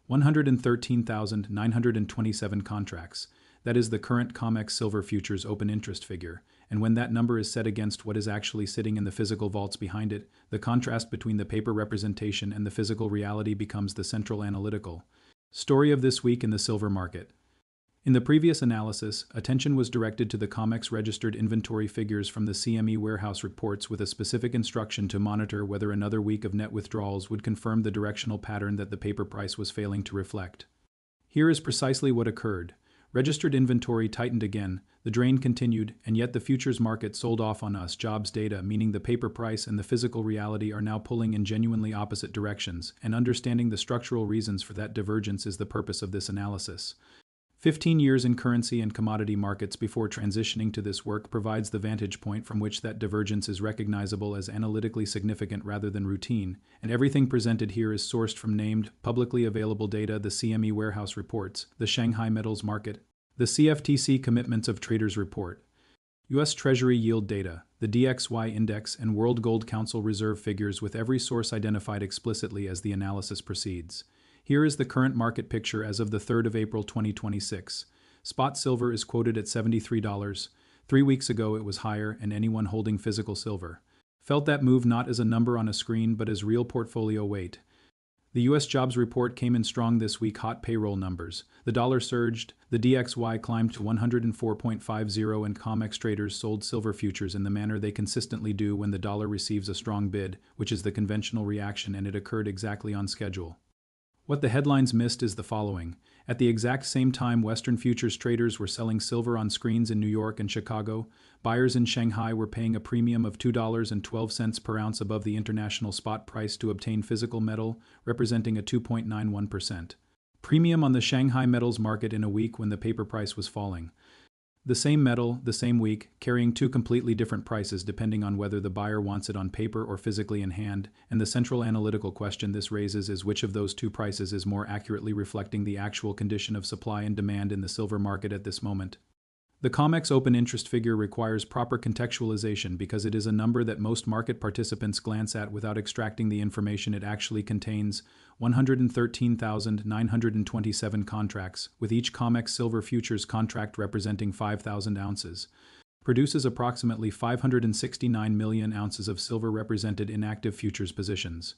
113,927 contracts. That is the current COMEX silver futures open interest figure, and when that number is set against what is actually sitting in the physical vaults behind it, the contrast between the paper representation and the physical reality becomes the central analytical story of this week in the silver market. In the previous analysis, attention was directed to the COMEX registered inventory figures from the CME warehouse reports with a specific instruction to monitor whether another week of net withdrawals would confirm the directional pattern that the paper price was failing to reflect. Here is precisely what occurred. Registered inventory tightened again, the drain continued, and yet the futures market sold off on us jobs data, meaning the paper price and the physical reality are now pulling in genuinely opposite directions, and understanding the structural reasons for that divergence is the purpose of this analysis. 15 years in currency and commodity markets before transitioning to this work provides the vantage point from which that divergence is recognizable as analytically significant rather than routine, and everything presented here is sourced from named, publicly available data: the CME warehouse reports, the Shanghai Metals Market, the CFTC Commitments of Traders Report, U.S. Treasury yield data, the DXY Index, and World Gold Council reserve figures, with every source identified explicitly as the analysis proceeds. Here is the current market picture as of the 3rd of April 2026. Spot silver is quoted at $73. 3 weeks ago it was higher, and anyone holding physical silver felt that move not as a number on a screen but as real portfolio weight. The U.S. jobs report came in strong this week. Hot payroll numbers. The dollar surged, the DXY climbed to 104.50, and COMEX traders sold silver futures in the manner they consistently do when the dollar receives a strong bid, which is the conventional reaction, and it occurred exactly on schedule. What the headlines missed is the following. At the exact same time Western futures traders were selling silver on screens in New York and Chicago, buyers in Shanghai were paying a premium of $2.12 per ounce above the international spot price to obtain physical metal, representing a 2.91% premium on the Shanghai Metals Market in a week when the paper price was falling. The same metal, the same week, carrying two completely different prices depending on whether the buyer wants it on paper or physically in hand, and the central analytical question this raises is which of those two prices is more accurately reflecting the actual condition of supply and demand in the silver market at this moment. The COMEX open interest figure requires proper contextualization because it is a number that most market participants glance at without extracting the information it actually contains: 113,927 contracts, with each COMEX silver futures contract representing 5,000 ounces. Produces approximately 569 million ounces of silver represented in active futures positions.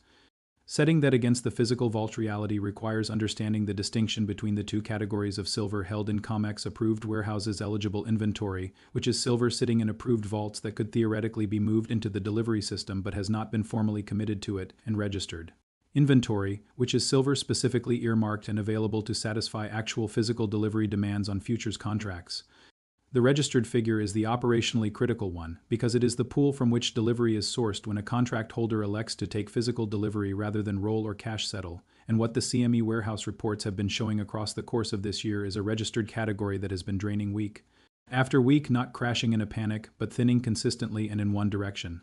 Setting that against the physical vault reality requires understanding the distinction between the two categories of silver held in COMEX approved warehouses: eligible inventory, which is silver sitting in approved vaults that could theoretically be moved into the delivery system but has not been formally committed to it, and registered inventory, which is silver specifically earmarked and available to satisfy actual physical delivery demands on futures contracts. The registered figure is the operationally critical one, because it is the pool from which delivery is sourced when a contract holder elects to take physical delivery rather than roll or cash settle, and what the CME warehouse reports have been showing across the course of this year is a registered category that has been draining week after week, not crashing in a panic, but thinning consistently and in one direction.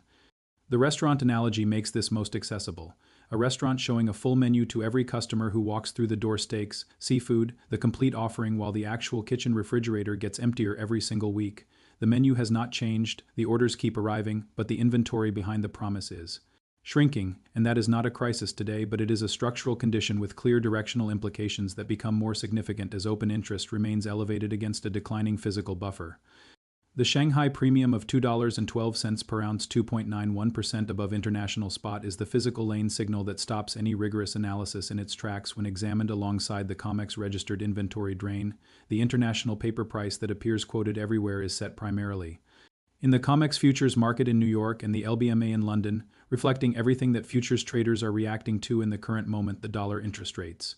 The restaurant analogy makes this most accessible. A restaurant showing a full menu to every customer who walks through the door: steaks, seafood, the complete offering, while the actual kitchen refrigerator gets emptier every single week. The menu has not changed, the orders keep arriving, but the inventory behind the promise is shrinking, and that is not a crisis today, but it is a structural condition with clear directional implications that become more significant as open interest remains elevated against a declining physical buffer. The Shanghai premium of $2.12 per ounce, 2.91% above international spot, is the physical lane signal that stops any rigorous analysis in its tracks when examined alongside the COMEX registered inventory drain. The international paper price that appears quoted everywhere is set primarily in the COMEX futures market in New York and the LBMA in London, reflecting everything that futures traders are reacting to in the current moment: the dollar, interest rates.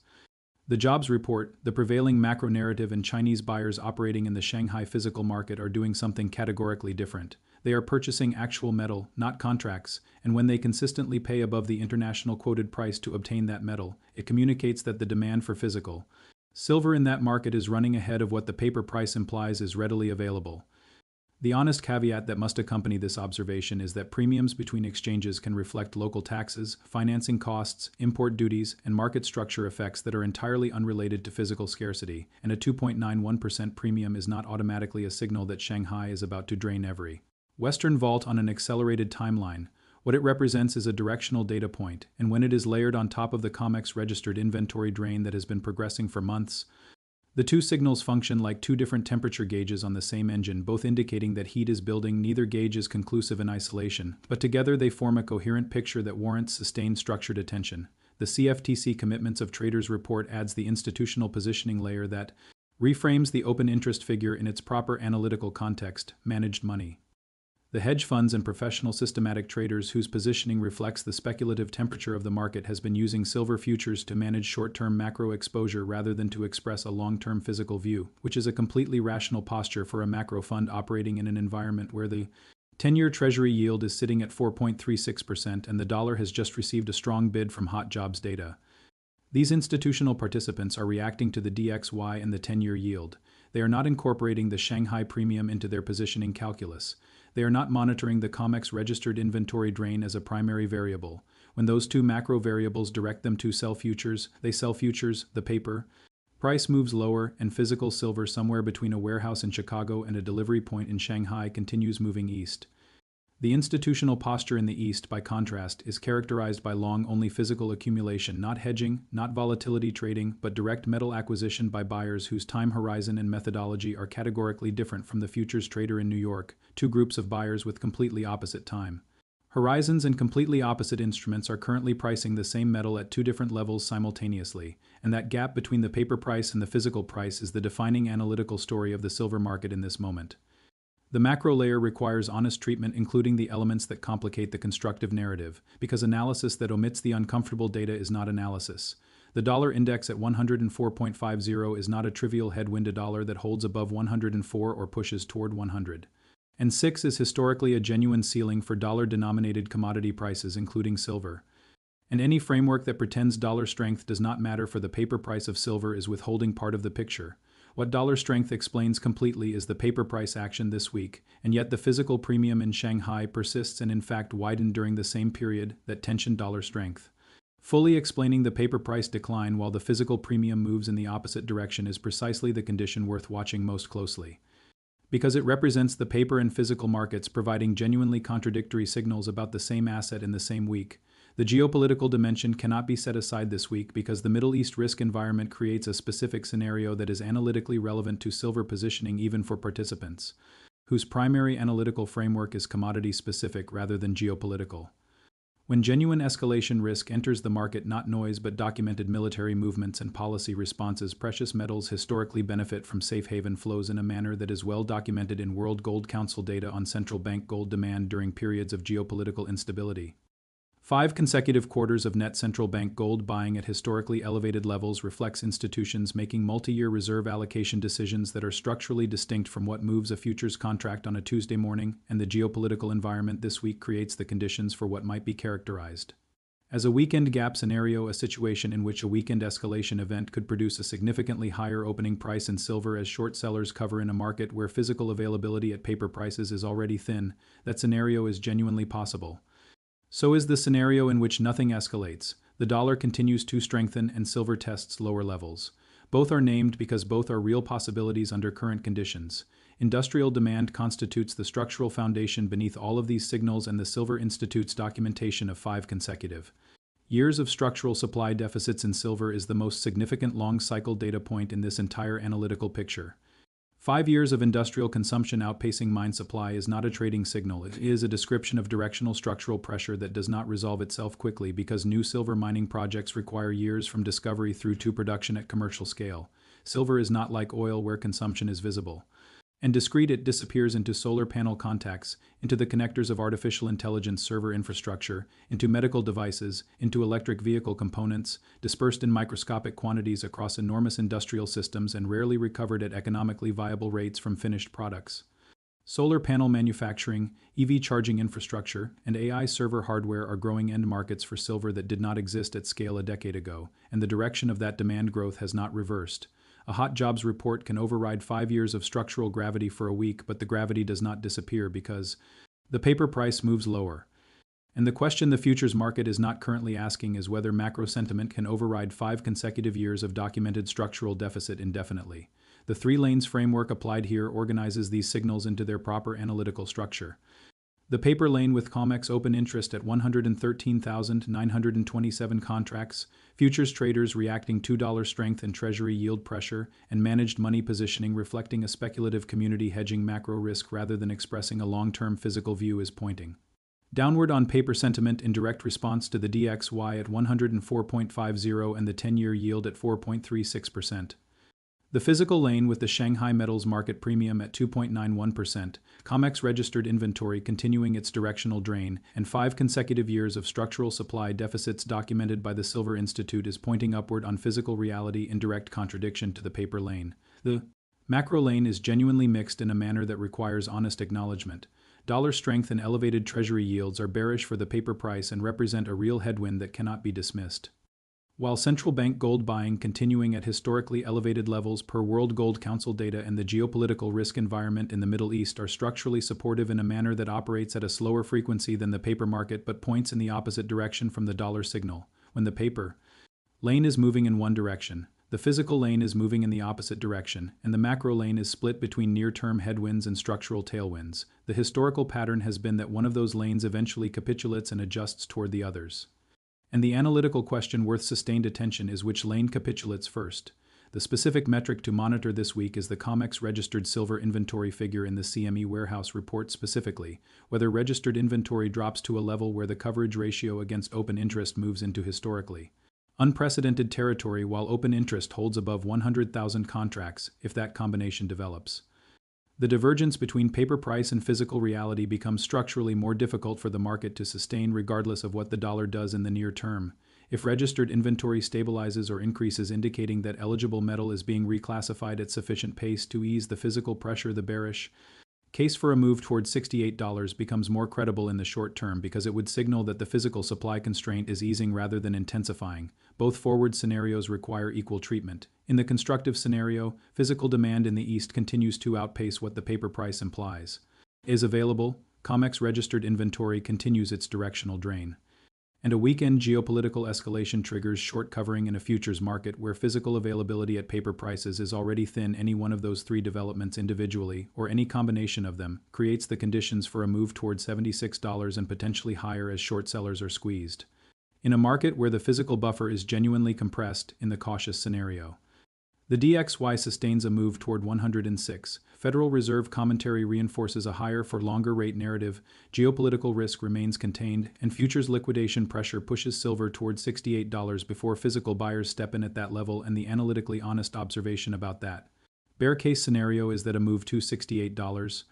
The jobs report, the prevailing macro narrative, and Chinese buyers operating in the Shanghai physical market are doing something categorically different. They are purchasing actual metal, not contracts, and when they consistently pay above the international quoted price to obtain that metal, it communicates that the demand for physical silver in that market is running ahead of what the paper price implies is readily available. The honest caveat that must accompany this observation is that premiums between exchanges can reflect local taxes, financing costs, import duties, and market structure effects that are entirely unrelated to physical scarcity, and a 2.91% premium is not automatically a signal that Shanghai is about to drain every Western vault on an accelerated timeline. What it represents is a directional data point, and when it is layered on top of the COMEX registered inventory drain that has been progressing for months, the two signals function like two different temperature gauges on the same engine, both indicating that heat is building. Neither gauge is conclusive in isolation, but together they form a coherent picture that warrants sustained structured attention. The CFTC Commitments of Traders report adds the institutional positioning layer that reframes the open interest figure in its proper analytical context, managed money. The hedge funds and professional systematic traders whose positioning reflects the speculative temperature of the market has been using silver futures to manage short-term macro exposure rather than to express a long-term physical view, which is a completely rational posture for a macro fund operating in an environment where the 10-year Treasury yield is sitting at 4.36% and the dollar has just received a strong bid from hot jobs data. These institutional participants are reacting to the DXY and the 10-year yield. They are not incorporating the Shanghai premium into their positioning calculus. They are not monitoring the COMEX registered inventory drain as a primary variable. When those two macro variables direct them to sell futures, they sell futures, the paper price moves lower, and physical silver somewhere between a warehouse in Chicago and a delivery point in Shanghai continues moving east. The institutional posture in the East, by contrast, is characterized by long-only physical accumulation, not hedging, not volatility trading, but direct metal acquisition by buyers whose time horizon and methodology are categorically different from the futures trader in New York, two groups of buyers with completely opposite time horizons and completely opposite instruments are currently pricing the same metal at two different levels simultaneously, and that gap between the paper price and the physical price is the defining analytical story of the silver market in this moment. The macro layer requires honest treatment, including the elements that complicate the constructive narrative, because analysis that omits the uncomfortable data is not analysis. The dollar index at 104.50 is not a trivial headwind. A dollar that holds above 104 or pushes toward 100. And 6 is historically a genuine ceiling for dollar-denominated commodity prices, including silver. And any framework that pretends dollar strength does not matter for the paper price of silver is withholding part of the picture. What dollar strength explains completely is the paper price action this week, and yet the physical premium in Shanghai persists and in fact widened during the same period that tensioned dollar strength. Fully explaining the paper price decline while the physical premium moves in the opposite direction is precisely the condition worth watching most closely. Because it represents the paper and physical markets providing genuinely contradictory signals about the same asset in the same week. The geopolitical dimension cannot be set aside this week because the Middle East risk environment creates a specific scenario that is analytically relevant to silver positioning even for participants, whose primary analytical framework is commodity-specific rather than geopolitical. When genuine escalation risk enters the market, not noise but documented military movements and policy responses, precious metals historically benefit from safe haven flows in a manner that is well documented in World Gold Council data on central bank gold demand during periods of geopolitical instability. 5 consecutive quarters of net central bank gold buying at historically elevated levels reflects institutions making multi-year reserve allocation decisions that are structurally distinct from what moves a futures contract on a Tuesday morning, and the geopolitical environment this week creates the conditions for what might be characterized as a weekend gap scenario, a situation in which a weekend escalation event could produce a significantly higher opening price in silver as short sellers cover in a market where physical availability at paper prices is already thin. That scenario is genuinely possible. So is the scenario in which nothing escalates, the dollar continues to strengthen and silver tests lower levels. Both are named because both are real possibilities under current conditions. Industrial demand constitutes the structural foundation beneath all of these signals, and the Silver Institute's documentation of 5 consecutive years of structural supply deficits in silver is the most significant long-cycle data point in this entire analytical picture. 5 years of industrial consumption outpacing mine supply is not a trading signal. It is a description of directional structural pressure that does not resolve itself quickly because new silver mining projects require years from discovery through to production at commercial scale. Silver is not like oil where consumption is visible and discrete. It disappears into solar panel contacts, into the connectors of artificial intelligence server infrastructure, into medical devices, into electric vehicle components, dispersed in microscopic quantities across enormous industrial systems and rarely recovered at economically viable rates from finished products. Solar panel manufacturing, EV charging infrastructure, and AI server hardware are growing end markets for silver that did not exist at scale a decade ago, and the direction of that demand growth has not reversed. A hot jobs report can override 5 years of structural gravity for a week, but the gravity does not disappear because the paper price moves lower. And the question the futures market is not currently asking is whether macro sentiment can override 5 consecutive years of documented structural deficit indefinitely. The 3 lanes framework applied here organizes these signals into their proper analytical structure. The paper lane with COMEX open interest at 113,927 contracts, futures traders reacting to dollar strength and treasury yield pressure, and managed money positioning reflecting a speculative community hedging macro risk rather than expressing a long-term physical view is pointing downward on paper sentiment in direct response to the DXY at 104.50 and the 10-year yield at 4.36%. The physical lane with the Shanghai Metals Market premium at 2.91%, COMEX registered inventory continuing its directional drain, and 5 consecutive years of structural supply deficits documented by the Silver Institute is pointing upward on physical reality in direct contradiction to the paper lane. The macro lane is genuinely mixed in a manner that requires honest acknowledgement. Dollar strength and elevated treasury yields are bearish for the paper price and represent a real headwind that cannot be dismissed. While central bank gold buying continuing at historically elevated levels per World Gold Council data and the geopolitical risk environment in the Middle East are structurally supportive in a manner that operates at a slower frequency than the paper market but points in the opposite direction from the dollar signal. When the paper lane is moving in one direction, the physical lane is moving in the opposite direction, and the macro lane is split between near-term headwinds and structural tailwinds. The historical pattern has been that one of those lanes eventually capitulates and adjusts toward the others. And the analytical question worth sustained attention is which lane capitulates first. The specific metric to monitor this week is the COMEX registered silver inventory figure in the CME warehouse report, specifically whether registered inventory drops to a level where the coverage ratio against open interest moves into historically unprecedented territory while open interest holds above 100,000 contracts if that combination develops. The divergence between paper price and physical reality becomes structurally more difficult for the market to sustain regardless of what the dollar does in the near term. If registered inventory stabilizes or increases, indicating that eligible metal is being reclassified at sufficient pace to ease the physical pressure, the bearish case for a move towards $68 becomes more credible in the short term because it would signal that the physical supply constraint is easing rather than intensifying. Both forward scenarios require equal treatment. In the constructive scenario, physical demand in the East continues to outpace what the paper price implies is available. COMEX registered inventory continues its directional drain. And a weekend geopolitical escalation triggers short covering in a futures market where physical availability at paper prices is already thin. Any one of those three developments individually, or any combination of them, creates the conditions for a move toward $76 and potentially higher as short sellers are squeezed. In a market where the physical buffer is genuinely compressed in the cautious scenario, the DXY sustains a move toward 106. Federal Reserve commentary reinforces a higher for longer rate narrative, geopolitical risk remains contained, and futures liquidation pressure pushes silver toward $68 before physical buyers step in at that level. And the analytically honest observation about that bear case scenario is that a move to $68,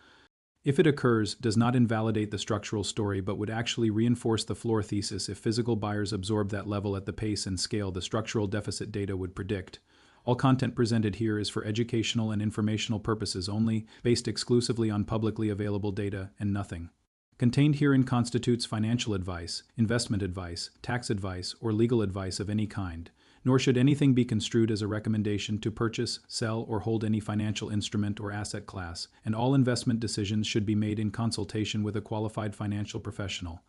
if it occurs, does not invalidate the structural story but would actually reinforce the floor thesis if physical buyers absorb that level at the pace and scale the structural deficit data would predict. All content presented here is for educational and informational purposes only, based exclusively on publicly available data, and nothing contained herein constitutes financial advice, investment advice, tax advice, or legal advice of any kind, nor should anything be construed as a recommendation to purchase, sell, or hold any financial instrument or asset class, and all investment decisions should be made in consultation with a qualified financial professional.